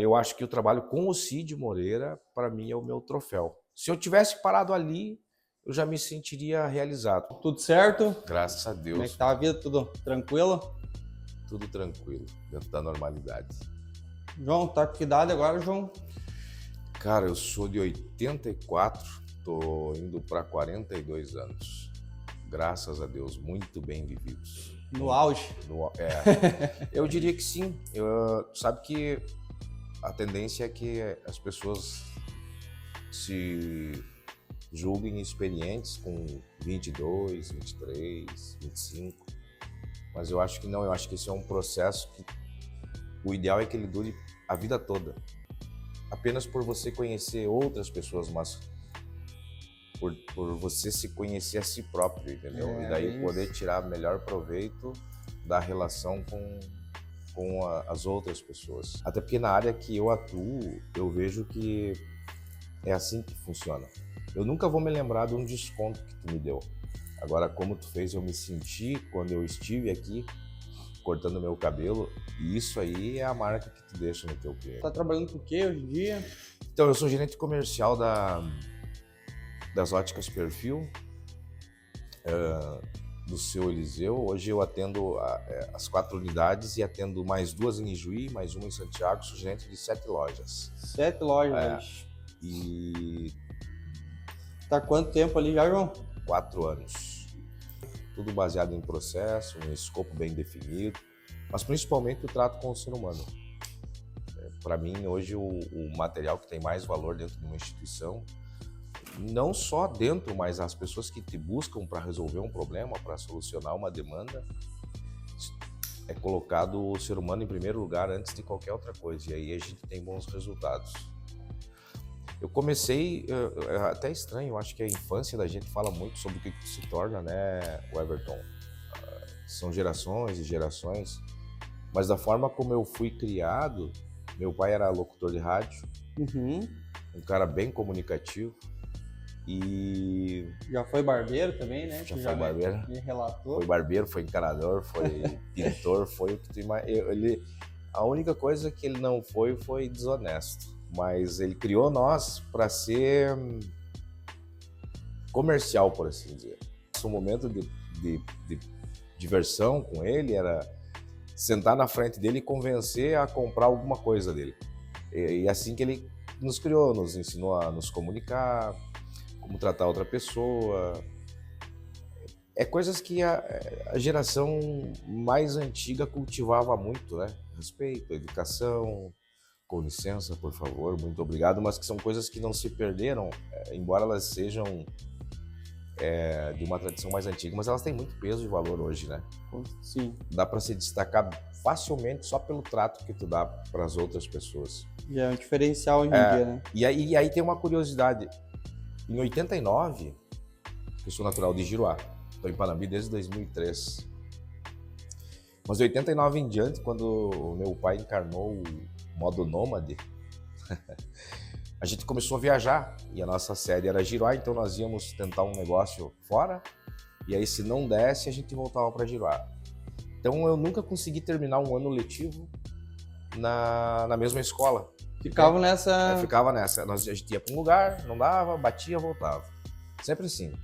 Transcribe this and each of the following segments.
Eu acho que o trabalho com o Cid Moreira, para mim, é o meu troféu. Se eu tivesse parado ali, eu já me sentiria realizado. Tudo certo? Graças a Como é Deus, que tá a vida? Tudo tranquilo? tudo tranquilo, dentro da normalidade. João, tá com que idade agora, João? Cara, eu sou de 84, tô indo para 42 anos. Graças a Deus, muito bem vividos. No auge? Eu diria que sim. Sabe que a tendência é que as pessoas se julguem experientes com 22, 23, 25, mas eu acho que não, eu acho que esse é um processo que o ideal é que ele dure a vida toda. Apenas por você conhecer outras pessoas, mas por você se conhecer a si próprio, entendeu? E daí poder tirar melhor proveito da relação com as outras pessoas. Até porque na área que eu atuo, eu vejo que é assim que funciona. Eu nunca vou me lembrar de um desconto que tu me deu. Agora, como tu fez eu me sentir quando eu estive aqui cortando meu cabelo, e isso aí é a marca que tu deixa no teu cliente. Tá trabalhando com o que hoje em dia? Então, eu sou gerente comercial das óticas Perfil, do seu Eliseu. Hoje eu atendo as 4 unidades e atendo mais 2 em Ijuí, mais uma em Santiago. Sou gerente de 7 lojas. 7 lojas. E Tá quanto tempo ali já, João? 4 anos. Tudo baseado em processo, um escopo bem definido, mas principalmente o trato com o ser humano. Para mim, hoje, o material que tem mais valor dentro de uma instituição, não só dentro, mas as pessoas que te buscam para resolver um problema, para solucionar uma demanda, é colocado o ser humano em primeiro lugar antes de qualquer outra coisa, e aí a gente tem bons resultados. Eu comecei, é até estranho, eu acho que a infância da gente fala muito sobre o que se torna, né, o Everton. São gerações e gerações, mas da forma como eu fui criado, meu pai era locutor de rádio, um cara bem comunicativo, e... Já foi barbeiro também, né? Já foi barbeiro. Me relatou. Foi barbeiro, foi encanador, foi pintor, foi o que tu imagina. A única coisa que ele não foi desonesto. Mas ele criou nós para ser comercial, por assim dizer. O momento de diversão com ele era sentar na frente dele e convencer a comprar alguma coisa dele. E assim que ele nos criou, nos ensinou a nos comunicar, como tratar outra pessoa. É coisas que a geração mais antiga cultivava muito, né? Respeito, educação, com licença, por favor, muito obrigado, mas que são coisas que não se perderam, embora elas sejam de uma tradição mais antiga, mas elas têm muito peso e valor hoje, né? Sim. Dá para se destacar facilmente só pelo trato que tu dá para as outras pessoas. Já é um diferencial hoje em dia, né? E aí tem uma curiosidade. Em 89, eu sou natural de Giruá, estou em Panambi desde 2003. Mas de 89 em diante, quando o meu pai encarnou o modo nômade, a gente começou a viajar e a nossa sede era Giruá, então nós íamos tentar um negócio fora e aí se não desse a gente voltava para Giruá. Então eu nunca consegui terminar um ano letivo na mesma escola. Ficava nessa... Ficava nessa. A gente ia para um lugar, não dava, batia, voltava. Sempre assim.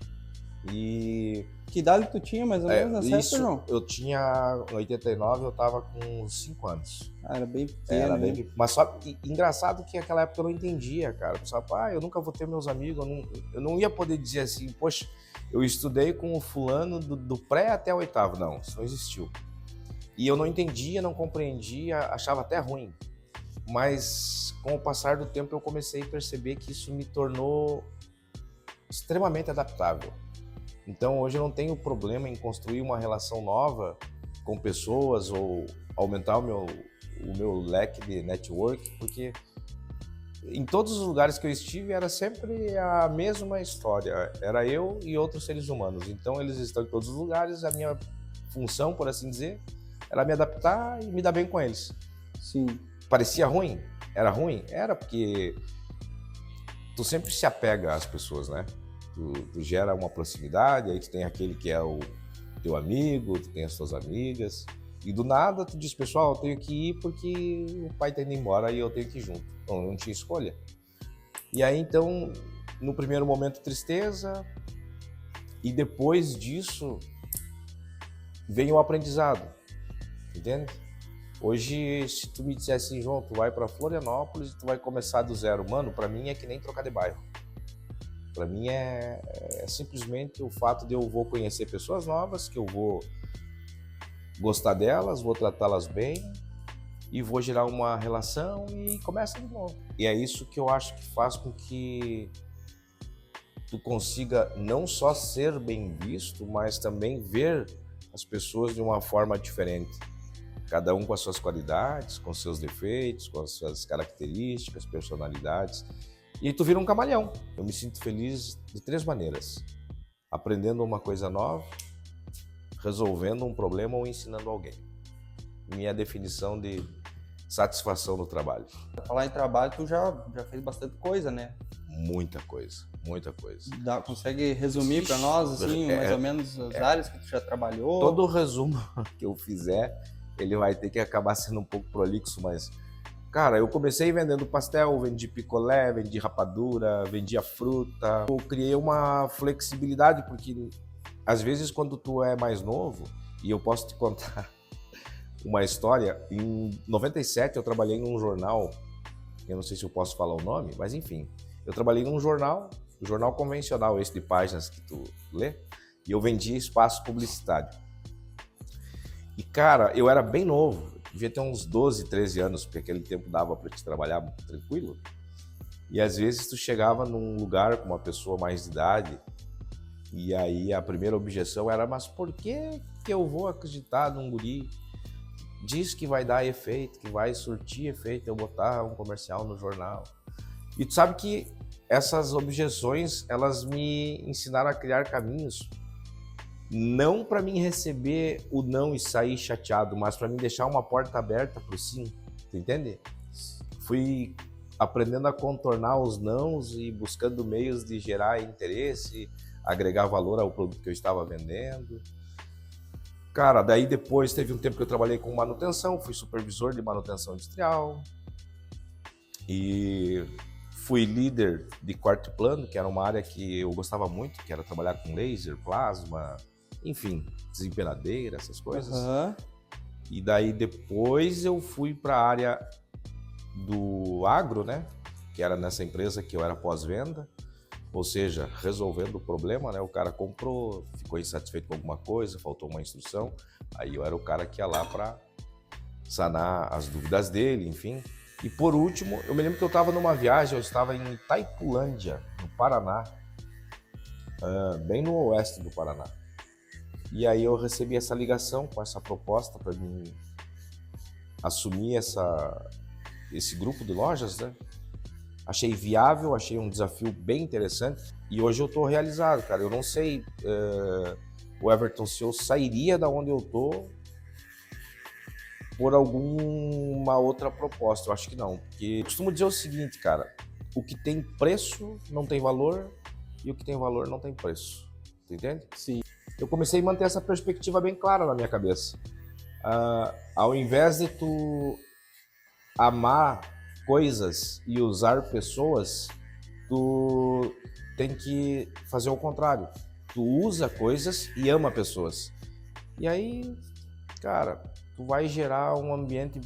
E... Que idade tu tinha mais ou menos nessa época, João? Eu tinha, em 89, eu tava com 5 anos. Era bem pequeno, né? Mas só, engraçado que naquela época eu não entendia, cara. Eu pensava, eu nunca vou ter meus amigos, eu não ia poder dizer assim, poxa, eu estudei com o fulano do pré até o 8º. Não, isso não existiu. E eu não entendia, não compreendia, achava até ruim. Mas com o passar do tempo eu comecei a perceber que isso me tornou extremamente adaptável. Então hoje eu não tenho problema em construir uma relação nova com pessoas ou aumentar o meu leque de network, porque em todos os lugares que eu estive era sempre a mesma história, era eu e outros seres humanos. Então eles estão em todos os lugares, a minha função, por assim dizer, era me adaptar e me dar bem com eles. Sim. Parecia ruim? Era ruim? Era, porque tu sempre se apega às pessoas, né? Tu gera uma proximidade, aí tu tem aquele que é o teu amigo, tu tem as tuas amigas, E do nada tu diz, pessoal, eu tenho que ir porque o pai tá indo embora e eu tenho que ir junto. Então, eu não tinha escolha. E aí, então, no primeiro momento, tristeza, e depois disso, vem o aprendizado, entende? Hoje, se tu me dissesse assim, João, tu vai para Florianópolis e tu vai começar do zero, mano, para mim é que nem trocar de bairro. Para mim é simplesmente o fato de eu vou conhecer pessoas novas, que eu vou gostar delas, vou tratá-las bem e vou gerar uma relação e começa de novo. E é isso que eu acho que faz com que tu consiga não só ser bem visto, mas também ver as pessoas de uma forma diferente. Cada um com as suas qualidades, com seus defeitos, com as suas características, personalidades. E tu vira um camaleão. Eu me sinto feliz de 3 maneiras. Aprendendo uma coisa nova, resolvendo um problema ou ensinando alguém. Minha definição de satisfação no trabalho. Pra falar em trabalho, tu já fez bastante coisa, né? Muita coisa, muita coisa. Consegue resumir para nós, assim, mais ou menos as áreas que tu já trabalhou? Todo o resumo que eu fizer, ele vai ter que acabar sendo um pouco prolixo, mas... Cara, eu comecei vendendo pastel, vendi picolé, vendi rapadura, vendia fruta. Eu criei uma flexibilidade, porque às vezes quando tu é mais novo, e eu posso te contar uma história, em 97 eu trabalhei num jornal, eu não sei se eu posso falar o nome, mas enfim, eu trabalhei num jornal, o jornal convencional, esse de páginas que tu lê, e eu vendia espaço publicitário. E cara, eu era bem novo, devia ter uns 12, 13 anos, porque aquele tempo dava para te trabalhar tranquilo. E às vezes tu chegava num lugar com uma pessoa mais de idade, e aí a primeira objeção era, mas por que eu vou acreditar num guri? Diz que vai dar efeito, que vai surtir efeito eu botar um comercial no jornal. E tu sabe que essas objeções, elas me ensinaram a criar caminhos, não para mim receber o não e sair chateado, mas para mim deixar uma porta aberta para o sim, tu entende? Fui aprendendo a contornar os nãos e buscando meios de gerar interesse, agregar valor ao produto que eu estava vendendo. Cara, daí depois teve um tempo que eu trabalhei com manutenção, fui supervisor de manutenção industrial e fui líder de quarto plano, que era uma área que eu gostava muito, que era trabalhar com laser, plasma, enfim, desempenadeira, essas coisas. Uhum. E daí depois eu fui para a área do agro, né? Que era nessa empresa que eu era pós-venda, ou seja, resolvendo o problema, né? O cara comprou, ficou insatisfeito com alguma coisa, faltou uma instrução, aí eu era o cara que ia lá para sanar as dúvidas dele, enfim. E por último, eu me lembro que eu estava numa viagem, eu estava em Itaipulândia, no Paraná, bem no oeste do Paraná. E aí eu recebi essa ligação com essa proposta para mim assumir esse grupo de lojas, né? Achei viável, achei um desafio bem interessante e hoje eu estou realizado, cara. Eu não sei, o Everton, se eu sairia da onde eu tô por alguma outra proposta. Eu acho que não, porque eu costumo dizer o seguinte, cara, o que tem preço não tem valor e o que tem valor não tem preço, tu entende? Sim. Eu comecei a manter essa perspectiva bem clara na minha cabeça. Ao invés de tu amar coisas e usar pessoas, tu tem que fazer o contrário. Tu usa coisas e ama pessoas. E aí, cara, tu vai gerar um ambiente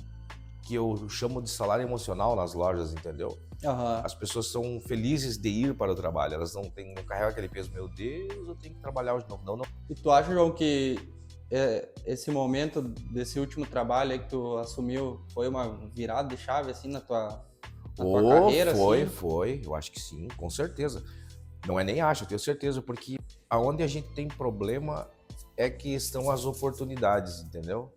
que eu chamo de salário emocional nas lojas, entendeu? Uhum. As pessoas são felizes de ir para o trabalho, elas não carregam aquele peso, meu Deus, eu tenho que trabalhar hoje de novo. Não. E tu acha, João, que esse momento desse último trabalho aí que tu assumiu foi uma virada de chave assim na tua carreira? Foi, eu acho que sim, com certeza. Não é nem acho, eu tenho certeza, porque aonde a gente tem problema é que estão as oportunidades, entendeu?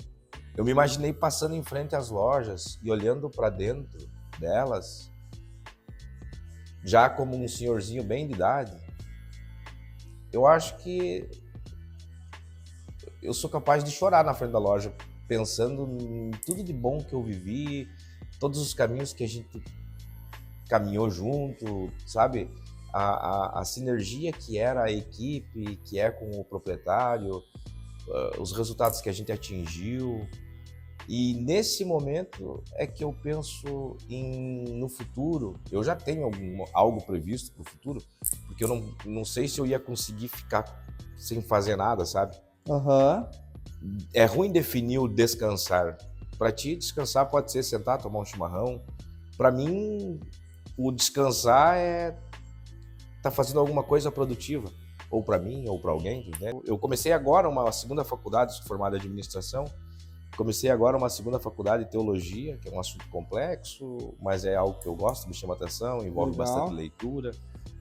Eu me imaginei passando em frente às lojas e olhando para dentro delas, já como um senhorzinho bem de idade. Eu acho que eu sou capaz de chorar na frente da loja, pensando em tudo de bom que eu vivi, todos os caminhos que a gente caminhou junto, sabe? A sinergia que era a equipe, que é com o proprietário, os resultados que a gente atingiu. E nesse momento é que eu penso no futuro. Eu já tenho algo previsto para o futuro, porque eu não sei se eu ia conseguir ficar sem fazer nada, sabe? Aham. É ruim definir o descansar. Para ti, descansar pode ser sentar, tomar um chimarrão. Para mim, o descansar é tá fazendo alguma coisa produtiva, ou para mim, ou para alguém, né? Eu comecei agora uma segunda faculdade, sou formado em administração. Comecei agora uma segunda faculdade de teologia, que é um assunto complexo, mas é algo que eu gosto, me chama atenção, envolve Legal. bastante leitura,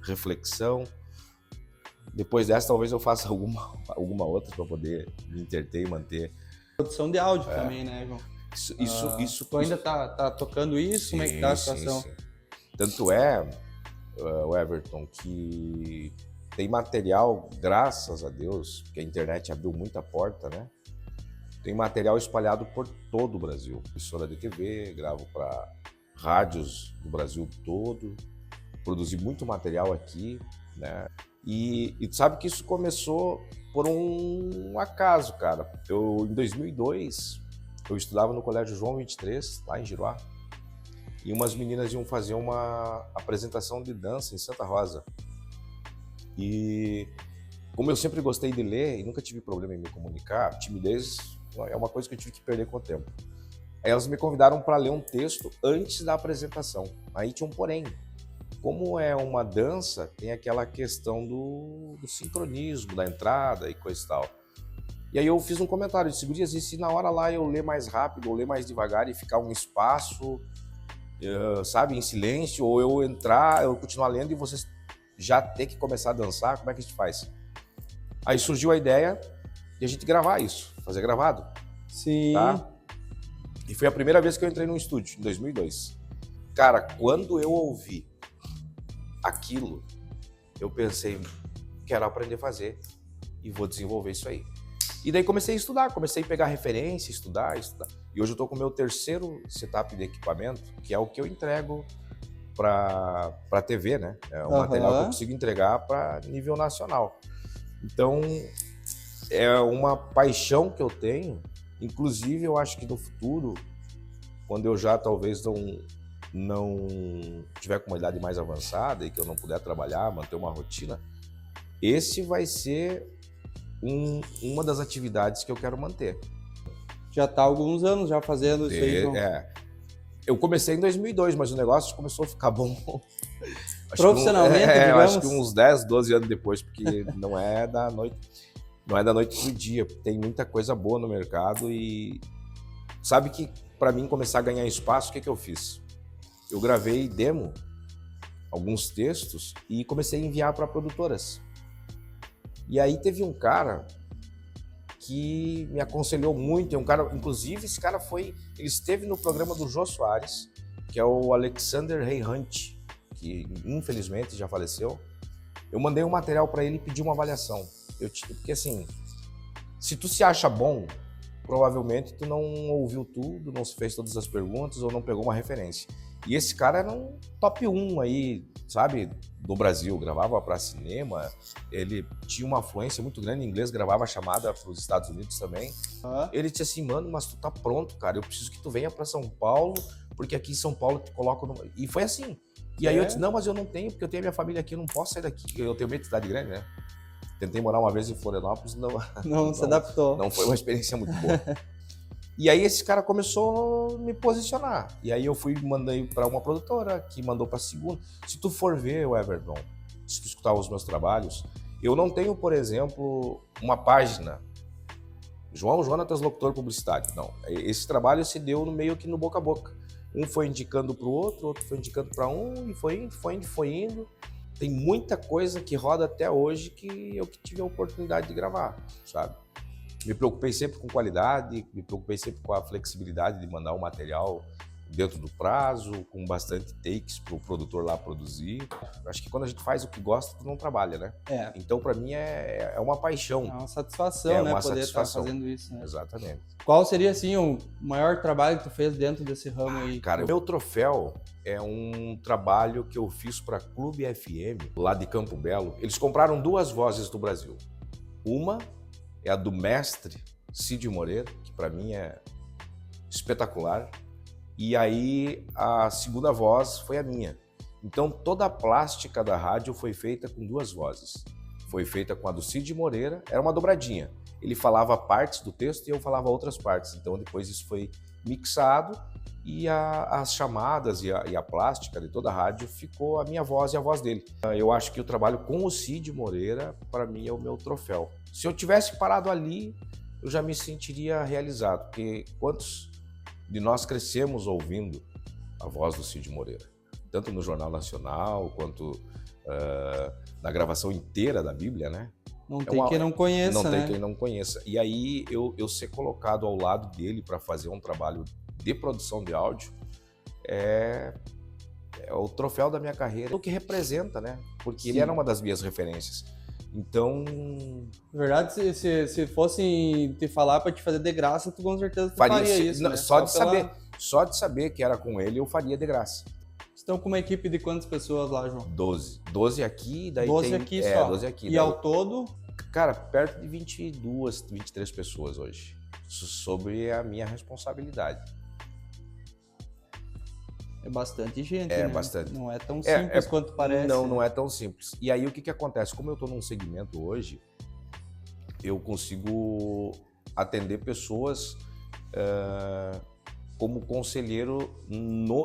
reflexão. Depois dessa, talvez eu faça alguma outra para poder me entreter e manter. Produção de áudio também, né, João? Isso. Tu ainda tá tocando isso? Como é que tá a situação? Sim. Tanto é, o Everton, que tem material, graças a Deus, que a internet abriu muita porta, né? Tem material espalhado por todo o Brasil. Emissora de TV, gravo para rádios do Brasil todo, produzi muito material aqui, né? E tu sabe que isso começou por um acaso, cara. Em 2002, eu estudava no Colégio João 23, lá em Giruá, e umas meninas iam fazer uma apresentação de dança em Santa Rosa. E como eu sempre gostei de ler e nunca tive problema em me comunicar, timidez é uma coisa que eu tive que perder com o tempo. Aí elas me convidaram para ler um texto antes da apresentação. Aí tinha um porém. Como é uma dança, tem aquela questão do sincronismo, da entrada e coisa e tal. E aí eu fiz um comentário, disse, gurias, e se na hora lá eu ler mais rápido, ou ler mais devagar e ficar um espaço, sabe, em silêncio, ou eu entrar, eu continuar lendo e vocês já ter que começar a dançar, como é que a gente faz? Aí surgiu a ideia de a gente gravar isso, fazer gravado. Sim. Tá? E foi a primeira vez que eu entrei num estúdio, em 2002. Cara, quando eu ouvi aquilo, eu pensei, quero aprender a fazer e vou desenvolver isso aí. E daí comecei a estudar, comecei a pegar referência, estudar. E hoje eu tô com o meu terceiro setup de equipamento, que é o que eu entrego para TV, né? É um material que eu consigo entregar para nível nacional. Então, é uma paixão que eu tenho. Inclusive, eu acho que no futuro, quando eu já talvez não tiver com uma idade mais avançada e que eu não puder trabalhar, manter uma rotina, esse vai ser uma das atividades que eu quero manter. Já tá há alguns anos já fazendo isso aí, João. Eu comecei em 2002, mas o negócio começou a ficar bom. Profissionalmente, digamos? Eu acho que uns 10, 12 anos depois, porque não é da noite pro dia. Tem muita coisa boa no mercado e sabe que para mim começar a ganhar espaço, o que eu fiz? Eu gravei demo, alguns textos e comecei a enviar para produtoras. E aí teve um cara que me aconselhou muito, inclusive esse cara ele esteve no programa do Jô Soares, que é o Alexander Ray Hunt, que infelizmente já faleceu. Eu mandei um material para ele e pedi uma avaliação. Porque assim, se tu se acha bom, provavelmente tu não ouviu tudo, não se fez todas as perguntas ou não pegou uma referência. E esse cara era um top 1 aí, sabe, do Brasil, gravava para cinema, ele tinha uma afluência muito grande em inglês, gravava chamada para os Estados Unidos também. Ele disse assim, mano, mas tu tá pronto, cara, eu preciso que tu venha para São Paulo, porque aqui em São Paulo tu coloca... E foi assim. E aí eu disse, não, mas eu não tenho, porque eu tenho a minha família aqui, eu não posso sair daqui, eu tenho medo de cidade grande, né? Tentei morar uma vez em Florianópolis, não se adaptou. Não foi uma experiência muito boa. E aí esse cara começou a me posicionar. E aí eu mandei para uma produtora, que mandou para a segunda. Se tu for ver, Everton, se tu escutar os meus trabalhos, eu não tenho, por exemplo, uma página. João Jonatas, locutor publicitário. Não. Esse trabalho se deu meio que no boca a boca. Um foi indicando para o outro foi indicando para um, e foi indo. Tem muita coisa que roda até hoje que eu tive a oportunidade de gravar, sabe? Me preocupei sempre com qualidade, me preocupei sempre com a flexibilidade de mandar o material dentro do prazo, com bastante takes para o produtor lá produzir. Acho que quando a gente faz o que gosta, tu não trabalha, né? Então, para mim, é uma paixão. É uma satisfação, né? Poder estar fazendo isso, né? Exatamente. Qual seria, assim, o maior trabalho que tu fez dentro desse ramo aí? Cara, o meu troféu é um trabalho que eu fiz para Clube FM, lá de Campo Belo. Eles compraram 2 vozes do Brasil. Uma é a do mestre Cid Moreira, que para mim é espetacular. E aí a segunda voz foi a minha. Então toda a plástica da rádio foi feita com 2 vozes. Foi feita com a do Cid Moreira, era uma dobradinha. Ele falava partes do texto e eu falava outras partes. Então depois isso foi mixado e as chamadas e a plástica de toda a rádio ficou a minha voz e a voz dele. Eu acho que o trabalho com o Cid Moreira, para mim, é o meu troféu. Se eu tivesse parado ali, eu já me sentiria realizado, porque quantos de nós crescemos ouvindo a voz do Cid Moreira? Tanto no Jornal Nacional, quanto na gravação inteira da Bíblia, né? Não tem quem não conheça, Não né? tem quem não conheça. E aí eu ser colocado ao lado dele para fazer um trabalho de produção de áudio é o troféu da minha carreira, o que representa, né? Porque Sim. ele era uma das minhas referências. Então... Na verdade, se fossem te falar para te fazer de graça, tu com certeza faria isso, não, né? só de saber que era com ele, eu faria de graça. Estão com uma equipe de quantas pessoas lá, João? 12. 12 aqui, daí 12 tem... aqui só. 12 aqui. E daí, ao todo? Cara, perto de 22, 23 pessoas hoje. Sobre a minha responsabilidade. É bastante gente, É né? bastante. Não é tão simples quanto parece. Não é tão simples. E aí o que acontece? Como eu estou num segmento hoje, eu consigo atender pessoas como conselheiro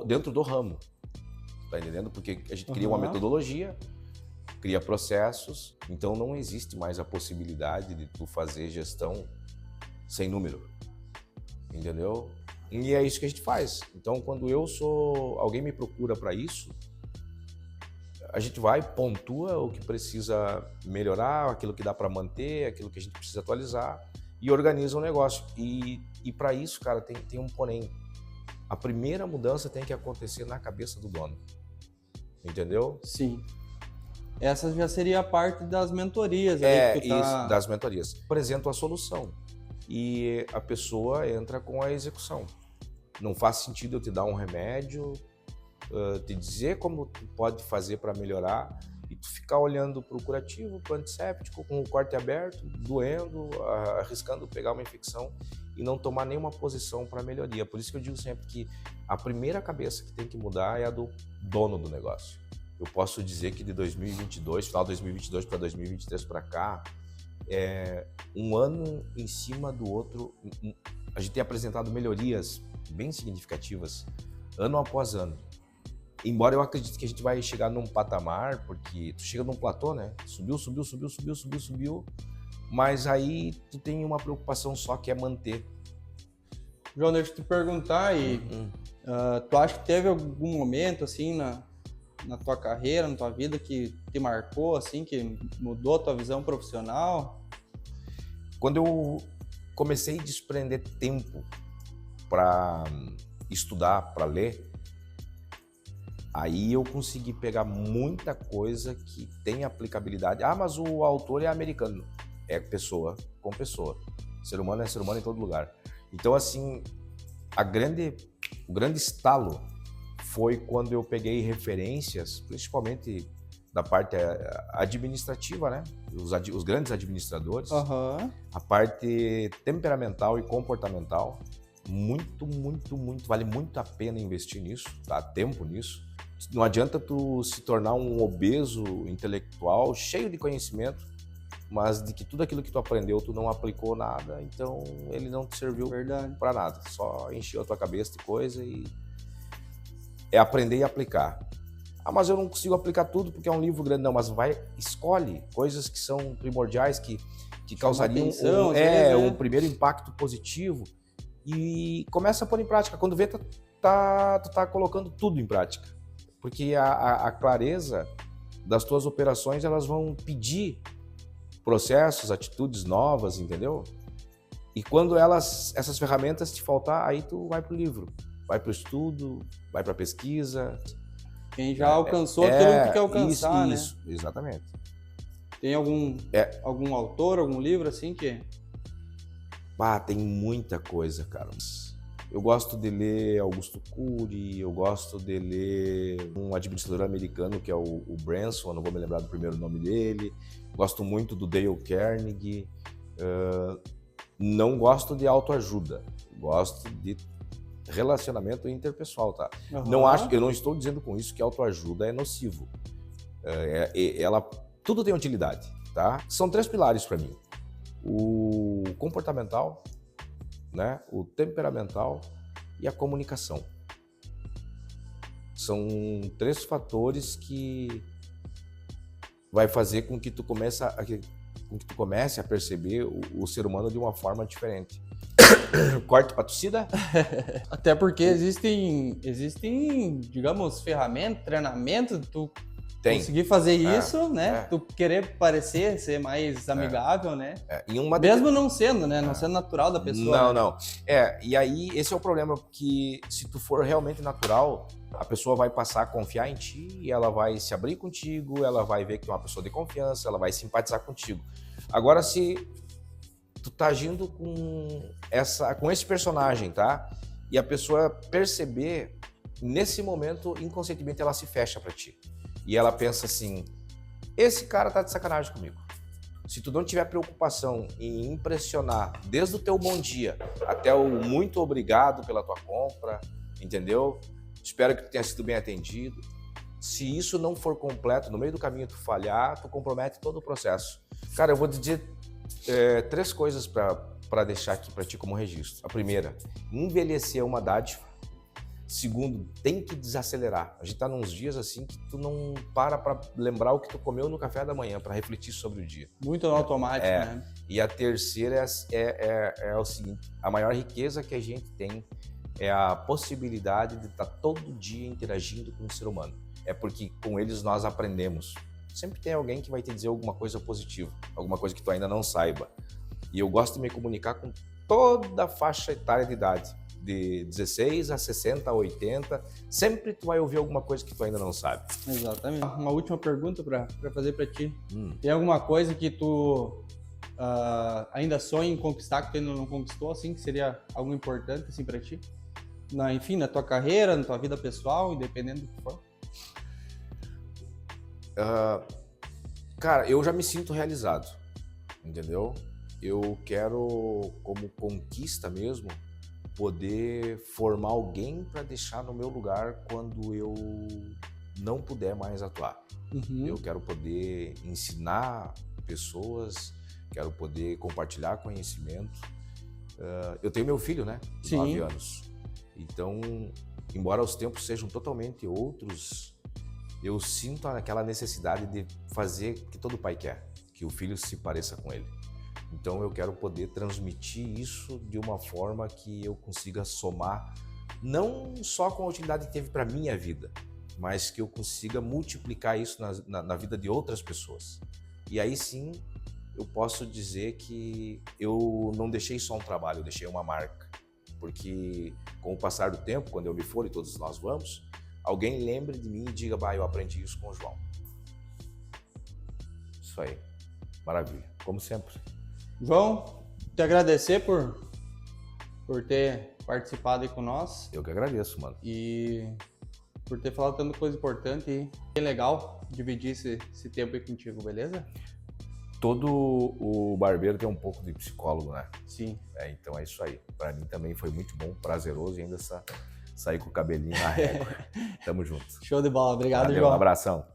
dentro do ramo. Tá entendendo? Porque a gente cria uma metodologia, cria processos, então não existe mais a possibilidade de tu fazer gestão sem número. Entendeu? E é isso que a gente faz. Então, quando alguém me procura para isso, a gente vai, pontua o que precisa melhorar, aquilo que dá para manter, aquilo que a gente precisa atualizar e organiza o negócio. E para isso, cara, tem um porém. A primeira mudança tem que acontecer na cabeça do dono. Entendeu? Sim. Essa já seria a parte das mentorias. Isso, das mentorias. Apresento a solução e a pessoa entra com a execução. Não faz sentido eu te dar um remédio, te dizer como tu pode fazer para melhorar e tu ficar olhando para o curativo, para o antisséptico, com o corte aberto, doendo, arriscando pegar uma infecção e não tomar nenhuma posição para melhoria. Por isso que eu digo sempre que a primeira cabeça que tem que mudar é a do dono do negócio. Eu posso dizer que de 2022, final de 2022 para 2023 para cá, um ano em cima do outro, a gente tem apresentado melhorias bem significativas, ano após ano. Embora eu acredite que a gente vai chegar num patamar, porque tu chega num platô, né? Subiu, mas aí tu tem uma preocupação só que é manter. João, deixa eu te perguntar tu acha que teve algum momento assim na tua carreira, na tua vida que te marcou, assim, que mudou a tua visão profissional? Quando eu comecei a desprender tempo para estudar, para ler, aí eu consegui pegar muita coisa que tem aplicabilidade. Ah, mas o autor é americano. É pessoa com pessoa. Ser humano é ser humano em todo lugar. Então, assim, o grande estalo foi quando eu peguei referências, principalmente da parte administrativa, né? Os grandes administradores, a parte temperamental e comportamental, muito, vale muito a pena investir nisso, dá tempo nisso. Não adianta tu se tornar um obeso intelectual, cheio de conhecimento, mas de que tudo aquilo que tu aprendeu, tu não aplicou nada, então ele não te serviu para nada, só encheu a tua cabeça de coisa e é aprender e aplicar. Ah, mas eu não consigo aplicar tudo porque é um livro grande. Não, mas escolhe coisas que são primordiais, que causariam um primeiro impacto positivo e começa a pôr em prática. Quando vê, tu tá colocando tudo em prática. Porque a clareza das tuas operações, elas vão pedir processos, atitudes novas, entendeu? E quando essas ferramentas te faltar, aí tu vai pro livro, vai pro estudo, vai pra pesquisa. Quem já alcançou aquilo que quer alcançar, isso, exatamente. Tem algum autor, algum livro assim que... Tem muita coisa, cara. Eu gosto de ler Augusto Cury, eu gosto de ler um administrador americano que é o Branson, eu não vou me lembrar do primeiro nome dele. Gosto muito do Dale Carnegie. Não gosto de autoajuda, gosto de relacionamento interpessoal, tá? Aham. Eu não estou dizendo com isso que autoajuda é nocivo. Tudo tem utilidade, tá? São 3 pilares para mim: o comportamental, né? O temperamental e a comunicação. São 3 fatores que vai fazer com que tu comece a perceber o ser humano de uma forma diferente. Corte pra torcida? Até porque existem, digamos, ferramentas, treinamento, tu Tem. conseguir fazer isso, né? é. Tu querer parecer ser mais amigável, né? Mesmo não sendo, né? Não sendo natural da pessoa. Não, né? não. E aí esse é o problema, porque se tu for realmente natural, a pessoa vai passar a confiar em ti, e ela vai se abrir contigo, ela vai ver que tu é uma pessoa de confiança, ela vai simpatizar contigo. Agora, se tu tá agindo com esse personagem, tá? E a pessoa perceber, nesse momento, inconscientemente, ela se fecha pra ti. E ela pensa assim: esse cara tá de sacanagem comigo. Se tu não tiver preocupação em impressionar desde o teu bom dia até o muito obrigado pela tua compra, entendeu? Espero que tu tenha sido bem atendido. Se isso não for completo, no meio do caminho tu falhar, tu compromete todo o processo. Cara, eu vou dizer 3 coisas para deixar aqui para ti como registro. A primeira: envelhecer é uma dádiva. Segundo, tem que desacelerar. A gente tá nos dias assim que tu não para lembrar o que tu comeu no café da manhã, para refletir sobre o dia. Muito no automático, né? E a terceira é o seguinte: a maior riqueza que a gente tem é a possibilidade de estar todo dia interagindo com o ser humano. É porque com eles nós aprendemos. Sempre tem alguém que vai te dizer alguma coisa positiva, alguma coisa que tu ainda não saiba. E eu gosto de me comunicar com toda a faixa etária de idade, de 16 a 60, a 80. Sempre tu vai ouvir alguma coisa que tu ainda não sabe. Exatamente. Uma última pergunta para fazer para ti. Tem alguma coisa que tu ainda sonha em conquistar, que tu ainda não conquistou, assim, que seria algo importante assim para ti? Enfim, na tua carreira, na tua vida pessoal, independente do que for? Cara, eu já me sinto realizado, entendeu? Eu quero, como conquista mesmo, poder formar alguém para deixar no meu lugar quando eu não puder mais atuar. Eu quero poder ensinar pessoas, quero poder compartilhar conhecimento. Eu tenho meu filho, né? De 9 anos. Então, embora os tempos sejam totalmente outros, eu sinto aquela necessidade de fazer o que todo pai quer, que o filho se pareça com ele. Então eu quero poder transmitir isso de uma forma que eu consiga somar, não só com a utilidade que teve para minha vida, mas que eu consiga multiplicar isso na vida de outras pessoas. E aí sim, eu posso dizer que eu não deixei só um trabalho, eu deixei uma marca. Porque com o passar do tempo, quando eu me for, e todos nós vamos, alguém lembre de mim e diga: bah, eu aprendi isso com o João. Isso aí. Maravilha. Como sempre. João, te agradecer por ter participado aí com nós. Eu que agradeço, mano. E por ter falado tanta coisa importante e bem legal dividir esse tempo aí contigo, beleza? Todo o barbeiro tem um pouco de psicólogo, né? Sim. Então é isso aí. Pra mim também foi muito bom, prazeroso, e ainda sair com o cabelinho na régua. Tamo junto. Show de bola. Obrigado, Valeu, João. um abração.